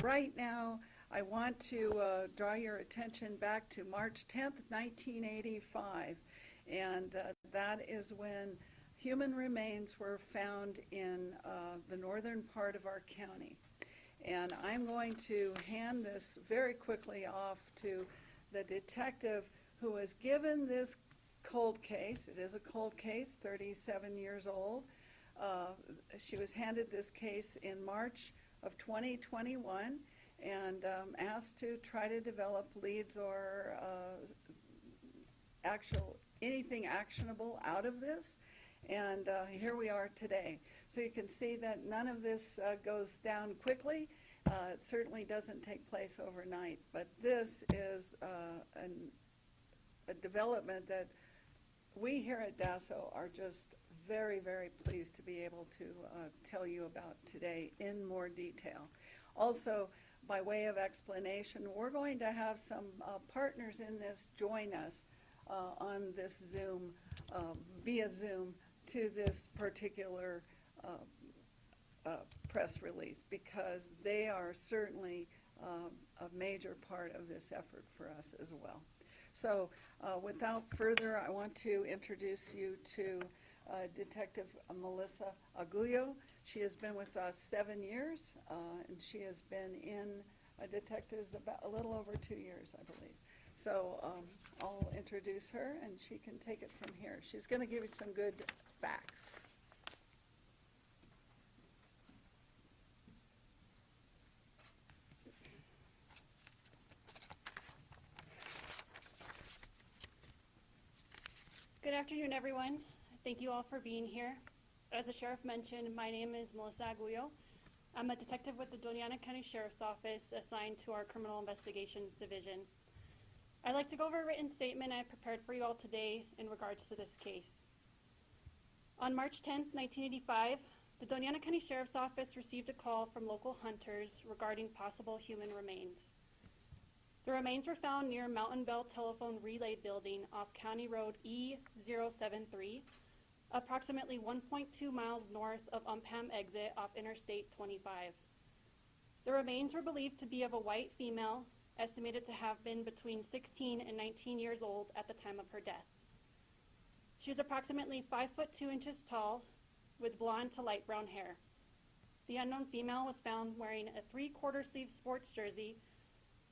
right now, I want to draw your attention back to March 10th, 1985, and that is when human remains were found in the northern part of our county. And I'm going to hand this very quickly off to the detective who was given this cold case. It is a cold case, 37 years old. She was handed this case in March of 2021 and asked to try to develop leads or anything actionable out of this. And here we are today. So you can see that none of this goes down quickly. It certainly doesn't take place overnight. But this is a development that we here at DASO are just very, very pleased to be able to tell you about today in more detail. Also, by way of explanation, we're going to have some partners in this join us on this Zoom, via Zoom, to this particular press release, because they are certainly a major part of this effort for us as well. So without further, I want to introduce you to Detective Melissa Aguillo. She has been with us 7 years, and she has been in detectives about a little over 2 years, I believe. So I'll introduce her, and she can take it from here. She's going to give you some good facts. Good afternoon, everyone. Thank you all for being here. As the sheriff mentioned, my name is Melissa Aguillo. I'm a detective with the Dona County Sheriff's Office assigned to our Criminal Investigations Division. I'd like to go over a written statement I prepared for you all today in regards to this case. On March 10, 1985, the Dona County Sheriff's Office received a call from local hunters regarding possible human remains. The remains were found near Mountain Bell Telephone Relay Building off County Road E073, approximately 1.2 miles north of Upham exit off Interstate 25. The remains were believed to be of a white female, estimated to have been between 16 and 19 years old at the time of her death. She was approximately 5'2" tall, with blonde to light brown hair. The unknown female was found wearing a 3/4 sleeve sports jersey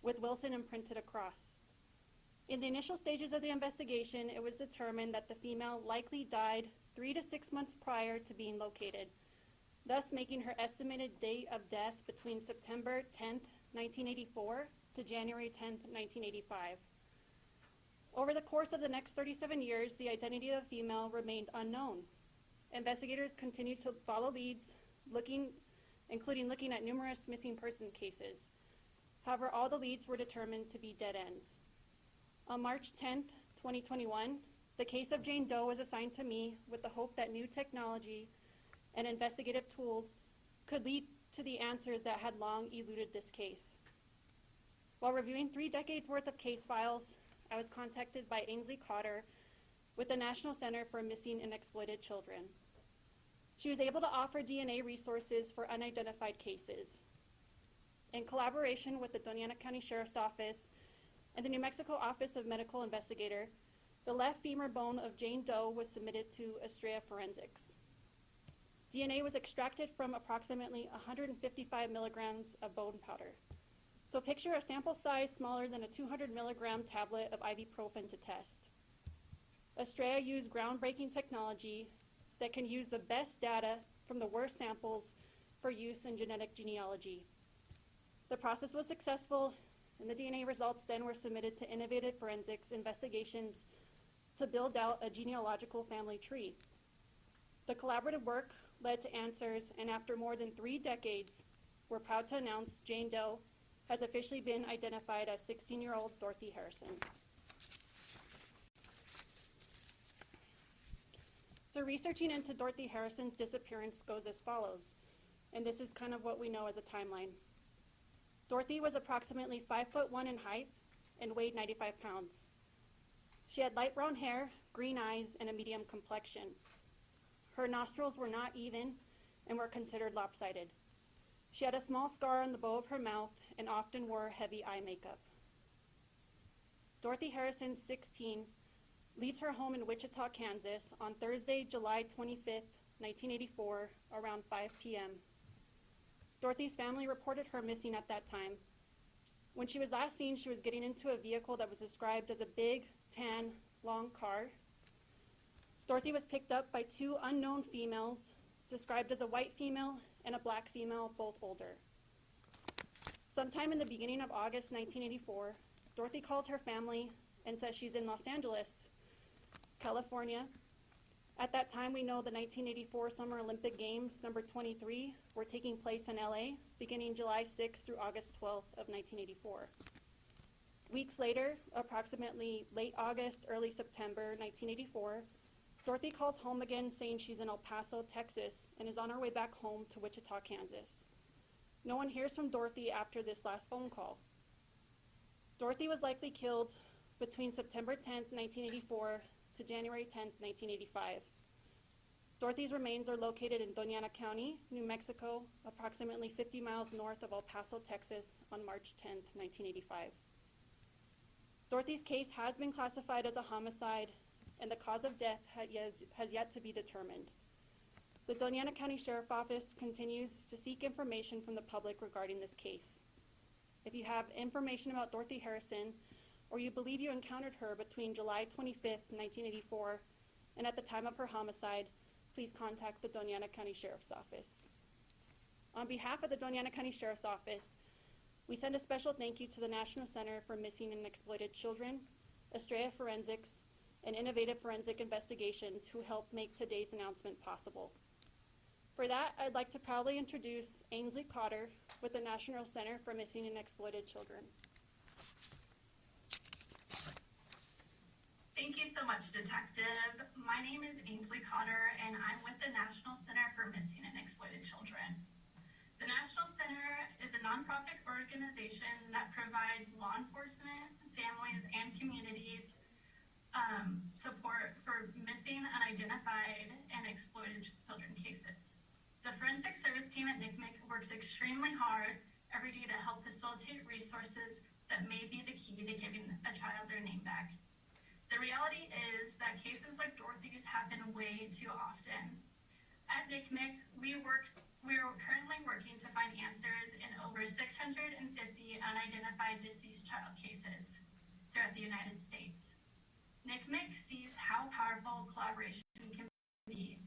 with Wilson imprinted across. In the initial stages of the investigation, it was determined that the female likely died 3 to 6 months prior to being located, thus making her estimated date of death between September 10, 1984 to January 10, 1985. Over the course of the next 37 years, the identity of the female remained unknown. Investigators continued to follow leads, including looking at numerous missing person cases. However, all the leads were determined to be dead ends. On March 10, 2021, the case of Jane Doe was assigned to me with the hope that new technology and investigative tools could lead to the answers that had long eluded this case. While reviewing 3 decades worth of case files, I was contacted by Ainsley Cotter with the National Center for Missing and Exploited Children. She was able to offer DNA resources for unidentified cases. In collaboration with the Dona County Sheriff's Office and the New Mexico Office of Medical Investigator, the left femur bone of Jane Doe was submitted to Estrella Forensics. DNA was extracted from approximately 155 milligrams of bone powder. So picture a sample size smaller than a 200 milligram tablet of ibuprofen to test. Estrella used groundbreaking technology that can use the best data from the worst samples for use in genetic genealogy. The process was successful, and the DNA results then were submitted to Innovative Forensics Investigations to build out a genealogical family tree. The collaborative work led to answers, and after more than 3 decades, we're proud to announce Jane Doe has officially been identified as 16-year-old Dorothy Harrison. So researching into Dorothy Harrison's disappearance goes as follows, and this is kind of what we know as a timeline. Dorothy was approximately 5'1" in height and weighed 95 pounds. She had light brown hair, green eyes, and a medium complexion. Her nostrils were not even and were considered lopsided. She had a small scar on the bow of her mouth and often wore heavy eye makeup. Dorothy Harrison, 16, leaves her home in Wichita, Kansas on Thursday, July 25th, 1984, around 5 p.m. Dorothy's family reported her missing at that time. When she was last seen, she was getting into a vehicle that was described as a big, tan, long car. Dorothy was picked up by two unknown females, described as a white female and a black female, both older. Sometime in the beginning of August 1984, Dorothy calls her family and says she's in Los Angeles, California. At that time, we know the 1984 Summer Olympic Games, number 23, were taking place in LA, beginning July 6th through August 12th of 1984. Weeks later, approximately late August, early September 1984, Dorothy calls home again saying she's in El Paso, Texas, and is on her way back home to Wichita, Kansas. No one hears from Dorothy after this last phone call. Dorothy was likely killed between September 10th, 1984 to January 10th, 1985. Dorothy's remains are located in Dona County, New Mexico, approximately 50 miles north of El Paso, Texas, on March 10th, 1985. Dorothy's case has been classified as a homicide, and the cause of death has yet to be determined. The Dona County Sheriff's Office continues to seek information from the public regarding this case. If you have information about Dorothy Harrison, or you believe you encountered her between July 25th, 1984, and at the time of her homicide, please contact the Dona County Sheriff's Office. On behalf of the Dona County Sheriff's Office, we send a special thank you to the National Center for Missing and Exploited Children, Estrella Forensics, and Innovative Forensic Investigations who helped make today's announcement possible. For that, I'd like to proudly introduce Ainsley Cotter with the National Center for Missing and Exploited Children. Thank you so much, Detective. My name is Ainsley Cotter, and I'm with the National Center for Missing and Exploited Children. The National Center is a nonprofit organization that provides law enforcement, families, and communities support for missing, unidentified, and exploited children cases. The forensic service team at NCMEC works extremely hard every day to help facilitate resources that may be the key to giving a child their name back. The reality is that cases like Dorothy's happen way too often. At NCMEC, we are currently working to find answers in over 650 unidentified deceased child cases throughout the United States. NCMEC sees how powerful collaboration can be.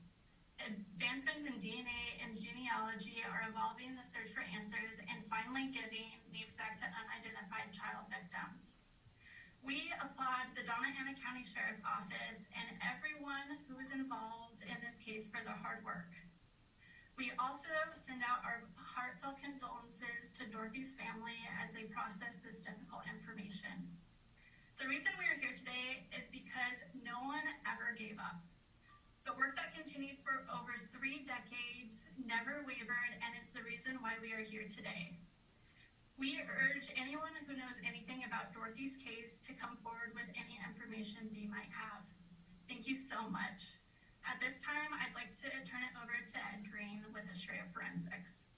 Advancements in DNA and genealogy are evolving the search for answers and finally giving names back to unidentified child victims. We applaud the Dona County Sheriff's Office and everyone who is involved in this case for their hard work. We also send out our heartfelt condolences to Dorothy's family as they process this difficult information. The reason we are here today is because no one ever gave up. The work that continued for over 3 decades never wavered, and it's the reason why we are here today. We urge anyone who knows anything about Dorothy's case to come forward with any information they might have. Thank you so much. At this time, I'd like to turn it over to Ed Green with Estrella Forensics.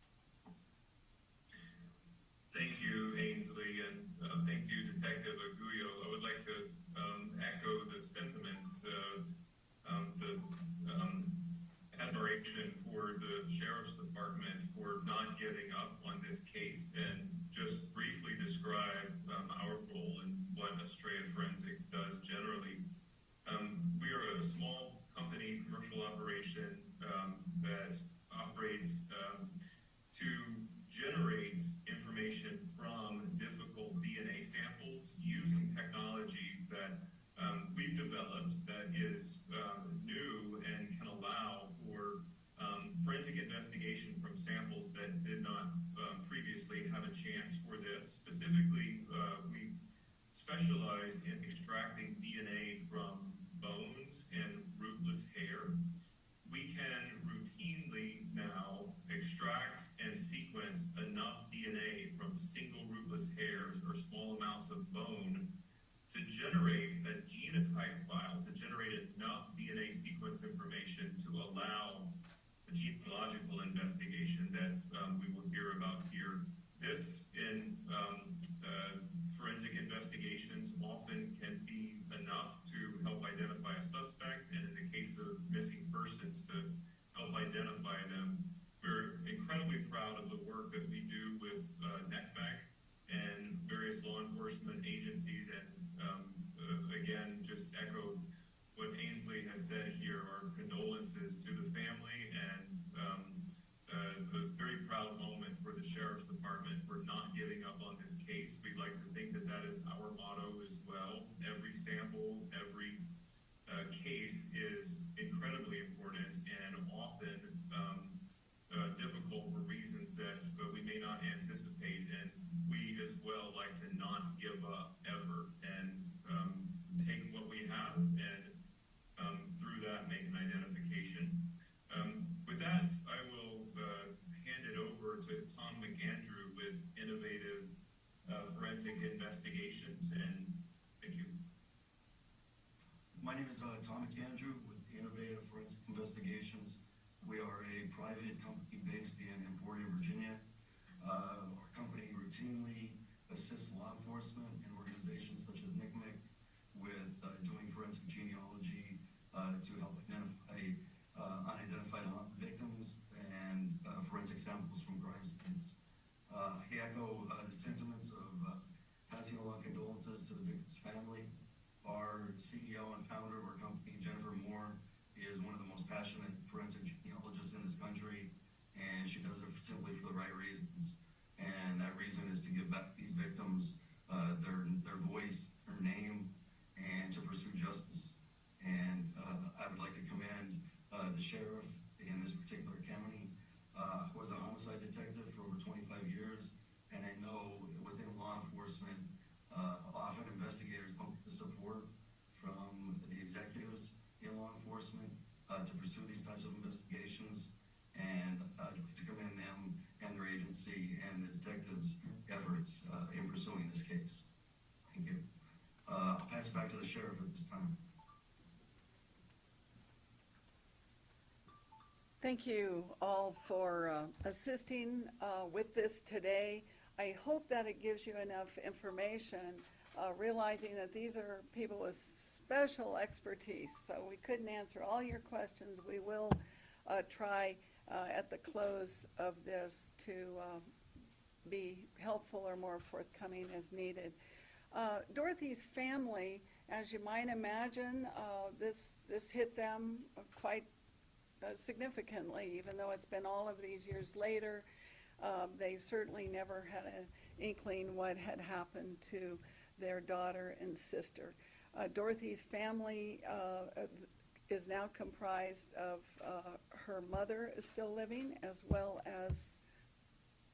Thank you, Ainsley, and thank you, Detective Aguillo. I would like to echo the sentiments, the admiration for the Sheriff's Department for not giving up on this case, and just briefly describe our role and what Estrella Forensics does generally. We are a small company, commercial operation that operates to generate information from difficult DNA samples using technology that we've developed that is new and can allow for forensic investigation from samples that did not previously have a chance for this. Specifically, we specialize in extracting DNA from bones and rootless hair. We can routinely now extract and sequence enough DNA from single rootless hairs or small amounts of bone to generate a genotype file, to generate enough DNA sequence information to allow genealogical investigation that we will hear about here. This in forensic investigations often can be enough to help identify a suspect, and in the case of missing persons, to help identify them. We're incredibly proud of the work that we do with NECMEC and various law enforcement agencies, and again, just echo what Ainsley has said here. Our condolences to the family, and a very proud moment for the Sheriff's Department for not giving up on this case. We'd like to think that that is our motto as well. Every sample, every case is incredibly important and often difficult for reasons that we may not anticipate, and we as well like to not give up ever, and take what we have and through that make an identification. With that, I will hand it over to Tom McAndrew with Innovative Forensic Investigations, and thank you. My name is Tom McAndrew with Innovative Forensic Investigations. We are a private company based in Emporia, Virginia. Our company routinely assists law enforcement and organizations such as NCMEC with doing forensic genealogy to help identify unidentified victims and forensic samples from crime scenes. I echo the sentiments of passing along condolences to the victim's family. Our CEO and founder of our company, Jennifer Moore, is one of the most passionate forensic genealogists in this country, and she does it simply for the right reasons. And that reason is to give back these victims their voice, their name, and to pursue justice. And I would like to commend the sheriff in this particular county. I was a homicide detective for over 25 years, and I know within law enforcement, often investigators don't get the support from the executives in law enforcement to pursue these types of investigations. And I'd like to commend them and their agency and the detectives' efforts in pursuing this case. Thank you. I'll pass it back to the sheriff at this time. Thank you all for assisting with this today. I hope that it gives you enough information, realizing that these are people with special expertise, so we couldn't answer all your questions. We will try at the close of this to be helpful or more forthcoming as needed. Dorothy's family, as you might imagine, this hit them quite significantly, even though it's been all of these years later. They certainly never had an inkling what had happened to their daughter and sister. Dorothy's family is now comprised of her mother is still living, as well as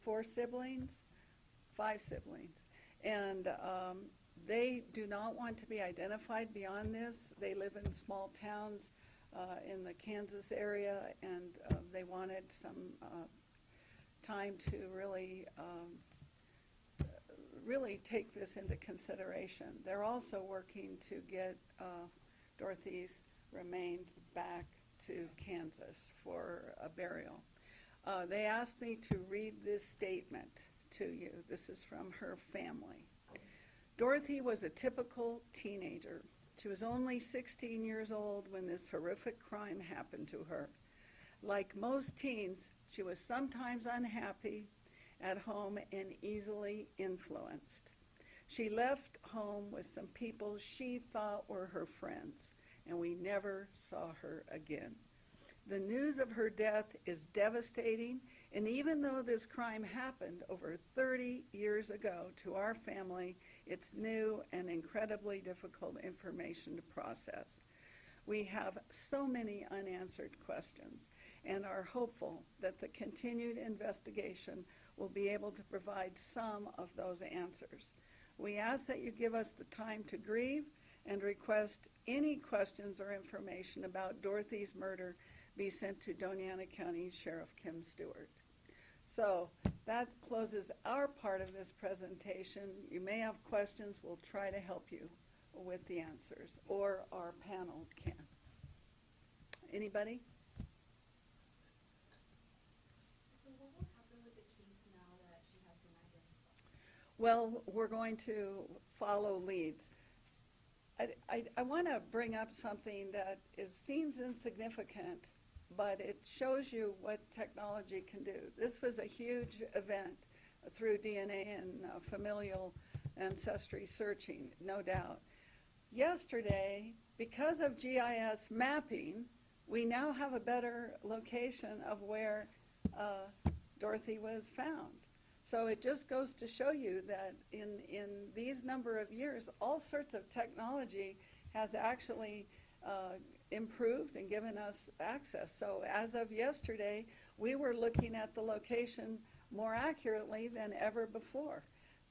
5 siblings, and they do not want to be identified beyond this. They live in small towns in the Kansas area, and they wanted some time to really take this into consideration. They're also working to get Dorothy's remains back to Kansas for a burial. They asked me to read this statement to you. This is from her family. Dorothy was a typical teenager. She was only 16 years old when this horrific crime happened to her. Like most teens, she was sometimes unhappy at home and easily influenced. She left home with some people she thought were her friends, and we never saw her again. The news of her death is devastating, and even though this crime happened over 30 years ago to our family, it's new and incredibly difficult information to process. We have so many unanswered questions and are hopeful that the continued investigation will be able to provide some of those answers. We ask that you give us the time to grieve and request any questions or information about Dorothy's murder be sent to Dona County Sheriff Kim Stewart. So that closes our part of this presentation. You may have questions. We'll try to help you with the answers, or our panel can. Anybody? Well, we're going to follow leads. I want to bring up something that seems insignificant, but it shows you what technology can do. This was a huge event through DNA and familial ancestry searching, no doubt. Yesterday, because of GIS mapping, we now have a better location of where Dorothy was found. So it just goes to show you that in these number of years, all sorts of technology has actually improved and given us access. So as of yesterday, we were looking at the location more accurately than ever before.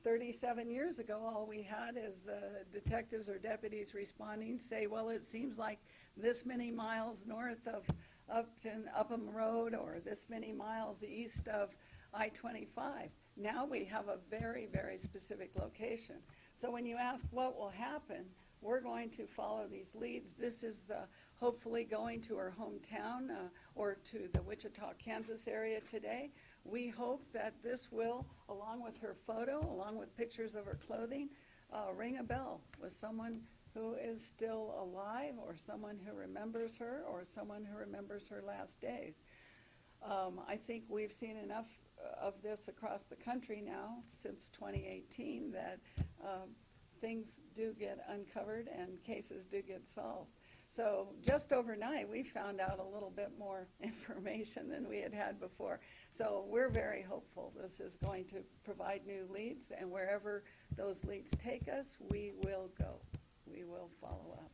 37 years ago, all we had is detectives or deputies responding, say, well, it seems like this many miles north of Upton, Upham Road, or this many miles east of I-25. Now we have a very, very specific location. So when you ask what will happen, we're going to follow these leads. This is hopefully going to her hometown or to the Wichita, Kansas area today. We hope that this will, along with her photo, along with pictures of her clothing, ring a bell with someone who is still alive, or someone who remembers her, or someone who remembers her last days. I think we've seen enough of this across the country now since 2018 that things do get uncovered and cases do get solved. So just overnight, we found out a little bit more information than we had before. So we're very hopeful this is going to provide new leads, and wherever those leads take us, we will go. We will follow up.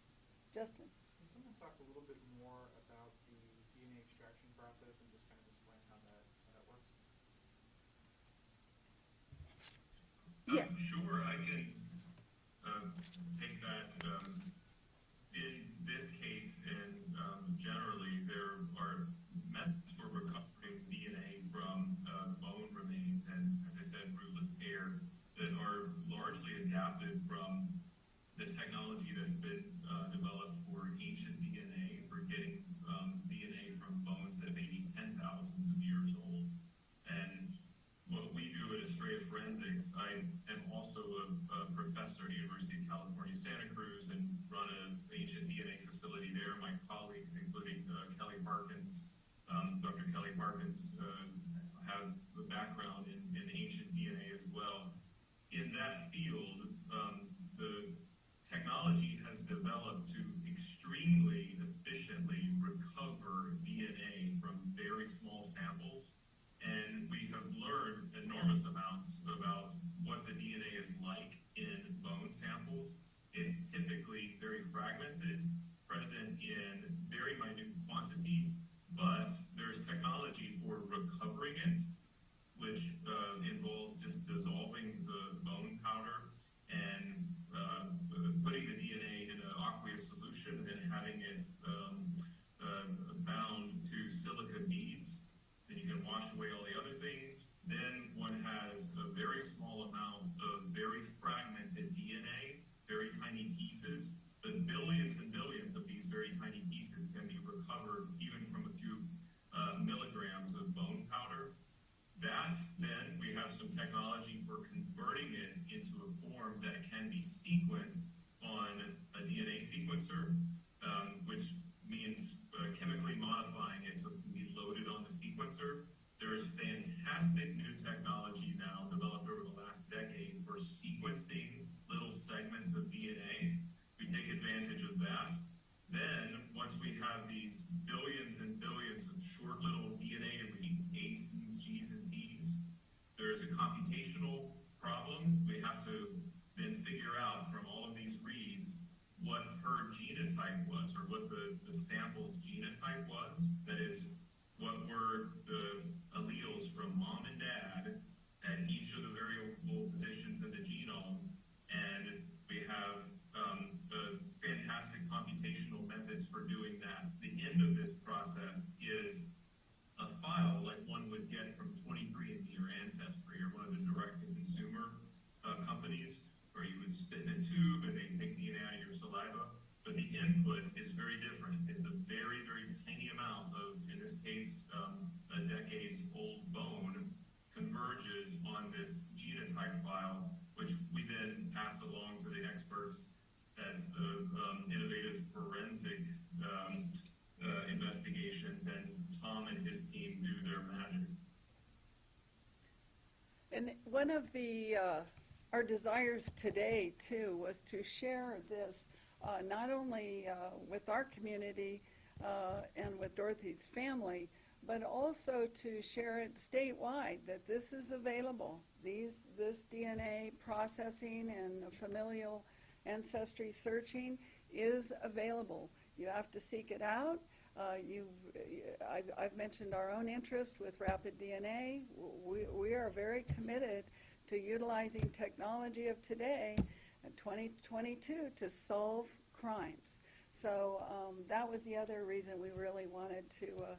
Justin? Can someone talk a little bit more about the DNA extraction process and just kind of explain how that works? Yeah. Sure, I can take that. In this case, and generally, there are methods for recovering DNA from bone remains and, as I said, rootless hair that are largely adapted from the technology that's been developed for ancient DNA, for getting DNA from bones that may be 10,000s of years old. And what we do at Estrella Forensics, I am also a professor at University of California, Santa Cruz, and run an ancient DNA facility there. My colleagues, including Kelly Parkins, Dr. Kelly Parkins, have a background in ancient DNA as well. In that field, the technology has developed to extremely efficiently recover DNA from very small samples. And we have learned enormous amounts about what the DNA is like in bone samples. It's typically very fragmented, present in very minute quantities, but there's technology for recovering it, which involves just dissolving the bone powder and putting the DNA in an aqueous solution and having it bound to silica beads. Then you can wash away all the other things. Then one has a very small amount of very fragmented DNA, very tiny pieces, but billions and billions of these very tiny pieces can be recovered even from a few milligrams of bone powder. That, then, we have some technology for converting it into a form that can be sequenced on a DNA sequencer, which means chemically modifying it so it can be loaded on the sequencer. There's fantastic new technology now developed over the last decade for sequencing little segments of DNA. We take advantage of that. Then, once we have these billions and billions of short little DNA reads, A's, C's, G's, and T's, there is a computational problem. We have to then figure out from all of these reads what her genotype was, or what the sample's genotype was. That is, what were the alleles from mom and dad at each of the variable positions in the genome. And we have fantastic computational methods for doing that. The end of this process is a file like one would get from 23andMe or Ancestry or one of the direct-to-consumer companies, where you would spit in a tube and they take DNA out of your saliva. But the input is very different. It's a very, very tiny amount of, in this case, a decades-old bone converges on this genotype file. along to the experts at innovative forensic investigations, and Tom and his team do their magic. And one of the our desires today too was to share this not only with our community and with Dorothy's family, but also to share it statewide, that this is available. This DNA processing and familial ancestry searching is available. You have to seek it out. I've mentioned our own interest with rapid DNA. We are very committed to utilizing technology of today, 2022, to solve crimes. So that was the other reason we really wanted to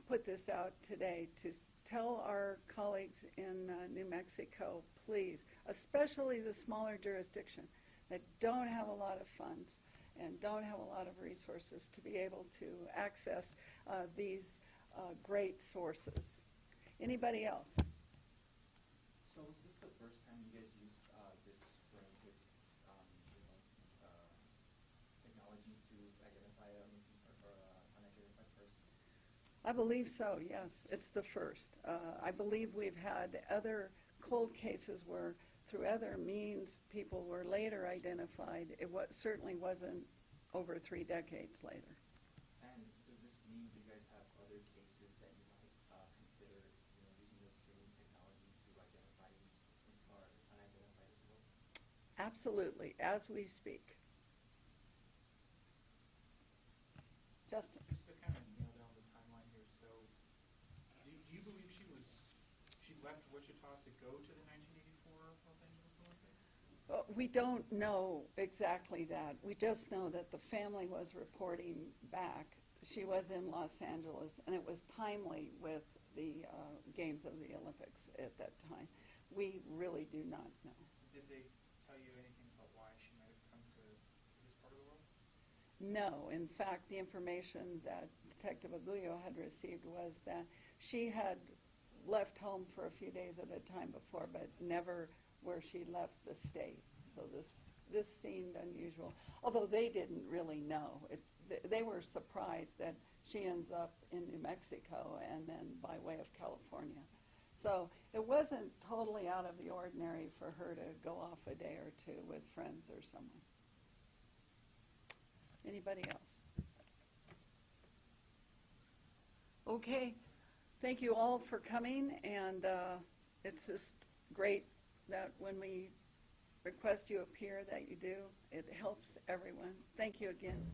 put this out today, to tell our colleagues in New Mexico, please, especially the smaller jurisdiction that don't have a lot of funds and don't have a lot of resources to be able to access these great sources. Anybody else? So is this the first time you guys used this forensic technology to identify a missing or unidentified person? I believe so, yes. It's the first. I believe we've had other cold cases where through other means people were later identified. It certainly wasn't over 3 decades later. And does this mean you guys have other cases that you might consider using the same technology to identify these missing or unidentified as well? Absolutely, as we speak. Justin? Just to kind of nail down the timeline here, so do you believe she left Wichita to go to the 1984 Los Angeles Olympics? We don't know exactly that. We just know that the family was reporting back. She was in Los Angeles, and it was timely with the Games of the Olympics at that time. We really do not know. Did they tell you anything about why she might have come to this part of the world? No. In fact, the information that Detective Aguillo had received was that she had left home for a few days at a time before, but never where she left the state. So this seemed unusual, although they didn't really know. They were surprised that she ends up in New Mexico and then by way of California. So it wasn't totally out of the ordinary for her to go off a day or two with friends or someone. Anybody else? Okay. Thank you all for coming, and it's just great that when we request you appear that you do. It helps everyone. Thank you again.